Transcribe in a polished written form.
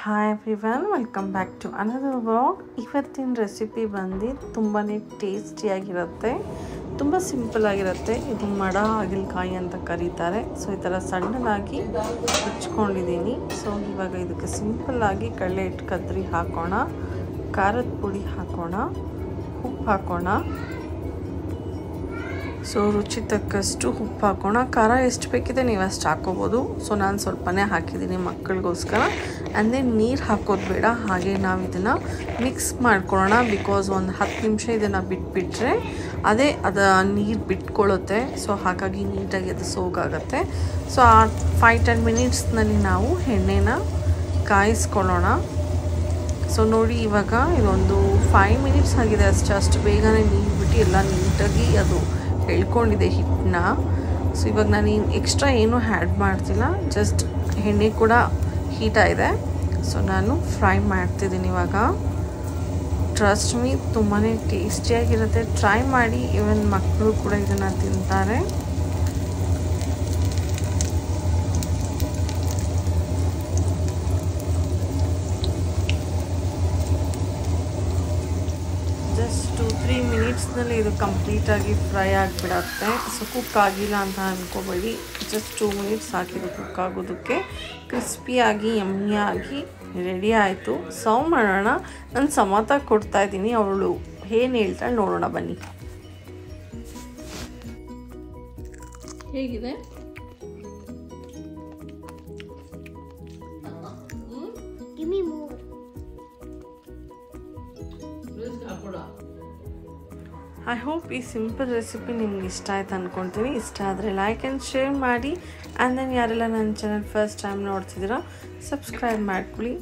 Hi everyone, welcome back to another vlog. ಇವತ್ತಿನ recipe ಬಂದು ತುಂಬಾ ಟೇಸ್ಟಿಯಾಗಿರುತ್ತೆ, ತುಂಬ ಸಿಂಪಲ್ ಆಗಿರುತ್ತೆ. ಇದು ಮಡ ಹಾಗಲಕಾಯಿ ಅಂತ ಕರೀತಾರೆ. ಸೊ ಈ ಥರ ಸಣ್ಣದಾಗಿ ಹಚ್ಕೊಂಡಿದ್ದೀನಿ. ಸೊ ಇವಾಗ ಇದಕ್ಕೆ ಸಿಂಪಲ್ಲಾಗಿ ಕಡಲೆ ಹಿಟ್ಟು ಕದ್ರಿ ಹಾಕೋಣ, ಖಾರದ ಪುಡಿ ಹಾಕೋಣ, ಉಪ್ಪು ಹಾಕೋಣ. ಸೊ ರುಚಿ ತಕ್ಕಷ್ಟು ಉಪ್ಪು ಹಾಕೋಣ. ಖಾರ ಎಷ್ಟು ಬೇಕಿದೆ ನೀವು ಅಷ್ಟು ಹಾಕೋಬೋದು. ಸೊ ನಾನು ಸ್ವಲ್ಪನೇ ಹಾಕಿದ್ದೀನಿ ಮಕ್ಕಳಿಗೋಸ್ಕರ. ಅಂದರೆ ನೀರು ಹಾಕೋದು ಬೇಡ, ಹಾಗೆ ನಾವು ಇದನ್ನು ಮಿಕ್ಸ್ ಮಾಡ್ಕೊಳ್ಳೋಣ. ಬಿಕಾಸ್ ಒಂದು 10 ನಿಮಿಷ ಇದನ್ನು ಬಿಟ್ಬಿಟ್ರೆ ಅದು ನೀರು ಬಿಟ್ಕೊಳ್ಳುತ್ತೆ. ಸೊ ಹಾಗಾಗಿ ನೀಟಾಗಿ ಅದು ಸೋಗಾಗುತ್ತೆ. ಸೊ ಆ 5-10 ಮಿನಿಟ್ಸ್ನಲ್ಲಿ ನಾವು ಎಣ್ಣೆನ ಕಾಯಿಸ್ಕೊಳ್ಳೋಣ. ಸೊ ನೋಡಿ, ಇವಾಗ ಇದೊಂದು 5 ಮಿನಿಟ್ಸ್ ಆಗಿದೆ ಅಷ್ಟು ಬೇಗನೆ ನೀರು ಬಿಟ್ಟು ಎಲ್ಲ ನೀಟಾಗಿ ಅದು ಎಳ್ಕೊಂಡಿದೆ ಹಿಟ್ಟನ್ನ. ಸೊ ಇವಾಗ ನಾನು ಎಕ್ಸ್ಟ್ರಾ ಏನೂ ಆ್ಯಡ್ ಮಾಡ್ತಿಲ್ಲ, ಜಸ್ಟ್ ಎಣ್ಣೆ ಕೂಡ ಹೀಟಾಗಿದೆ. ಸೊ ನಾನು ಫ್ರೈ ಮಾಡ್ತಿದ್ದೀನಿ ಇವಾಗ. ಟ್ರಸ್ಟ್ ಮೀ, ತುಂಬಾ ಟೇಸ್ಟಿಯಾಗಿರುತ್ತೆ. ಟ್ರೈ ಮಾಡಿ, ಈವನ್ ಮಕ್ಕಳು ಕೂಡ ಇದನ್ನು ತಿಂತಾರೆ. ಜಸ್ಟ್ 2-3 ಮಿನಿಟ್ಸ್ನಲ್ಲಿ ಇದು ಕಂಪ್ಲೀಟಾಗಿ ಫ್ರೈ ಆಗಿಬಿಡತ್ತೆ. ಸೊ ಕುಕ್ ಆಗಿಲ್ಲ ಅಂತ ಅಂದ್ಕೋಬೇಡಿ, ಜಸ್ಟ್ 2 ಮಿನಿಟ್ಸ್ ಹಾಕಿದ್ದು ಕುಕ್ ಆಗೋದಕ್ಕೆ. ಕ್ರಿಸ್ಪಿಯಾಗಿ ಯಮ್ಮಿಯಾಗಿ ರೆಡಿ ಆಯಿತು. ಸರ್ವ್ ಮಾಡೋಣ. ನಾನು ಸಮತ ಕೊಡ್ತಾಯಿದ್ದೀನಿ, ಅವಳು ಏನು ಹೇಳ್ತಾಳೆ ನೋಡೋಣ ಬನ್ನಿ. ಹೇಗಿದೆ? ಐ ಹೋಪ್ ಈ ಸಿಂಪಲ್ ರೆಸಿಪಿ ನಿಮ್ಗೆ ಇಷ್ಟ ಆಯ್ತು ಅಂದ್ಕೊಳ್ತೀನಿ. ಇಷ್ಟ ಆದರೆ ಲೈಕ್ ಆ್ಯಂಡ್ ಶೇರ್ ಮಾಡಿ. ಆ್ಯಂಡ್ ದೆನ್ ಯಾರೆಲ್ಲ ನನ್ನ ಚಾನಲ್ ಫಸ್ಟ್ ಟೈಮ್ ನೋಡ್ತಿದ್ದೀರಾ ಸಬ್ಸ್ಕ್ರೈಬ್ ಮಾಡ್ಕೊಳ್ಳಿ.